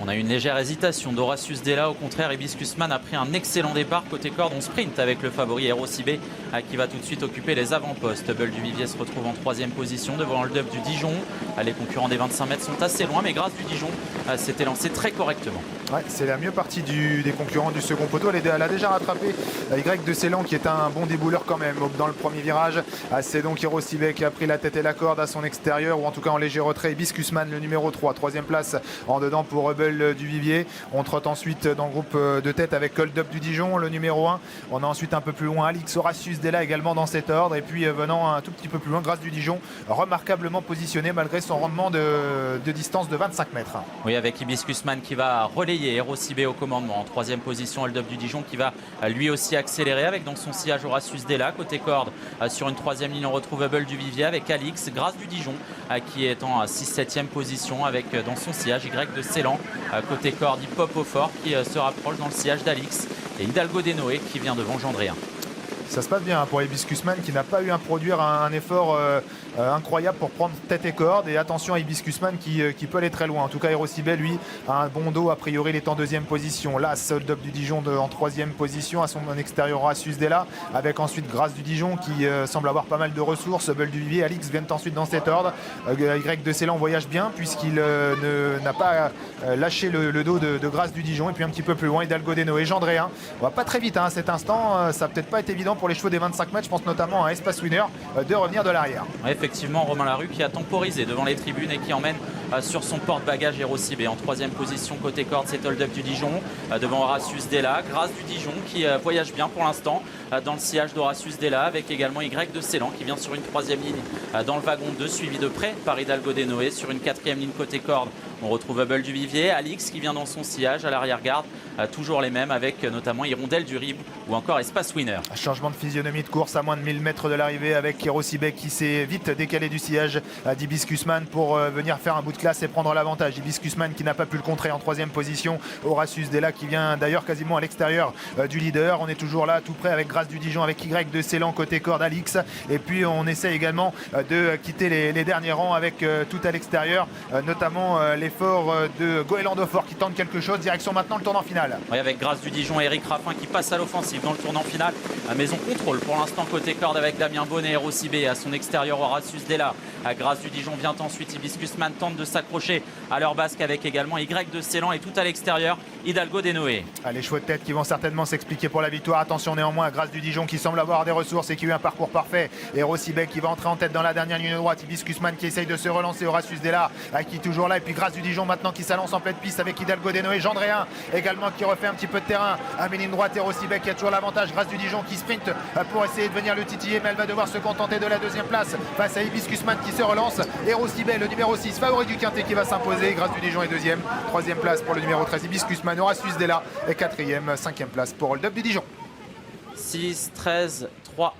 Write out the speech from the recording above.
a une légère hésitation d'Horatius Della. Au contraire, Hibiscusman a pris un excellent départ. Côté corde, on sprint avec le favori Erosibé qui va tout de suite occuper les avant-postes. Bull du Vivier se retrouve en 3e position devant Hold Up du Dijon. Les concurrents des 25 mètres sont assez loin, mais Grâce du Dijon s'était lancé très correctement. Ouais, c'est la mieux partie des concurrents du second poteau. Elle a déjà rattrapé Y de Ceylan qui est un bon débouleur quand même dans le premier virage. C'est donc Erosibé qui a pris la tête et la corde à son extérieur, ou en tout cas en léger retrait. Hibiscusman, le numéro 3, 3e place en dedans pour Bull du Vivier. On trotte ensuite dans le groupe de tête avec Hold Up du Dijon, le numéro 1. On a ensuite un peu plus loin Alix Horatius Della également dans cet ordre. Et puis venant un tout petit peu plus loin, Grâce du Dijon, remarquablement positionné malgré son rendement de distance de 25 mètres. Oui, avec Hibiscusman qui va relayer Erosibé au commandement. En 3e position, Hold Up du Dijon qui va lui aussi accélérer avec dans son sillage Horatius Della. Côté corde, sur une 3e ligne, on retrouve Bull du Vivier avec Alix. Grâce du Dijon qui est en 6-7e position avec dans son sillage Y de Ceylan. Côté corde, Hip Hop au fort qui se rapproche dans le sillage d'Alix. Et Hidalgo Desnoé qui vient devant Gendréen. Ça se passe bien pour Hibiscusman qui n'a pas eu à produire un effort incroyable pour prendre tête et corde. Et attention à Hibiscusman qui peut aller très loin. En tout cas, Erosibé, lui, a un bon dos. A priori, il est en 2e position. Là, Hold Up du Dijon en 3e position. À son extérieur, Horatius Della. Avec ensuite Grâce du Dijon qui semble avoir pas mal de ressources. Bull du Vivier, Alix viennent ensuite dans cet ordre. Y de Ceylan voyage bien puisqu'il n'a pas lâché le dos de Grâce du Dijon. Et puis un petit peu plus loin, Hidalgo Desnoé, Gendréen. On va pas très vite à cet instant. Ça n'a peut-être pas été évident pour les chevaux des 25 mètres. Je pense notamment à Espace Winner de revenir de l'arrière. Ouais, effectivement, Romain Larue qui a temporisé devant les tribunes et qui emmène sur son porte-bagages Erosibé. En 3e position côté corde, c'est Hold Up du Dijon devant Horatius Della. Grâce du Dijon qui voyage bien pour l'instant dans le sillage d'Horatius Della avec également Y de Ceylan qui vient sur une 3e ligne dans le wagon 2 suivi de près par Hidalgo Desnoé. Sur une 4e ligne côté corde, on retrouve Bull du Vivier, Alix qui vient dans son sillage à l'arrière-garde, toujours les mêmes avec notamment Hirondelle du Rib ou encore Espace Winner. Changement de physionomie de course à moins de 1000 mètres de l'arrivée avec Erosibé qui s'est vite décalé du sillage d'Hibiscusman pour venir faire un bout de classe et prendre l'avantage. Hibiscusman qui n'a pas pu le contrer en 3e position. Horatius Della qui vient d'ailleurs quasiment à l'extérieur du leader. On est toujours là tout près avec Grâce du Dijon, avec Y de Ceylan côté corde, Alix. Et puis on essaie également de quitter les derniers rangs avec tout à l'extérieur, notamment l'effort de Goéland Fort qui tente quelque chose. Direction maintenant le tournant final. Oui, avec Grâce du Dijon et Eric Raffin qui passe à l'offensive dans le tournant final. Mais on contrôle pour l'instant côté corde avec Damien Bonnet et Erosibé. À son extérieur, Horatius Della. Grâce du Dijon vient ensuite. Hibiscusman tente de s'accrocher à leur basque avec également Y de Ceylan et tout à l'extérieur, Hidalgo Desnoé. Les chevaux de tête qui vont certainement s'expliquer pour la victoire. Attention néanmoins à Grâce du Dijon qui semble avoir des ressources et qui a eu un parcours parfait. Erosibé qui va entrer en tête dans la dernière ligne droite. Hibiscusman qui essaye de se relancer. Horatius Della qui est toujours là. Et puis Grâce du Dijon maintenant qui s'allance en pleine piste avec Hidalgo Desnoé. Gendréen également qui refait un petit peu de terrain à ligne droite. Erosibé qui a toujours l'avantage. Grâce du Dijon qui sprint pour essayer de venir le titiller, mais elle va devoir se contenter de la 2e place face à Hibiscusman qui se relance. Erosibé, le numéro 6, favori du quintet qui va s'imposer. Grâce du Dijon est 2e. 3e place pour le numéro 13 Hibiscusman. Horatius Della est 4e. 5e place pour Hold Up du Dijon. 6, 13, 3.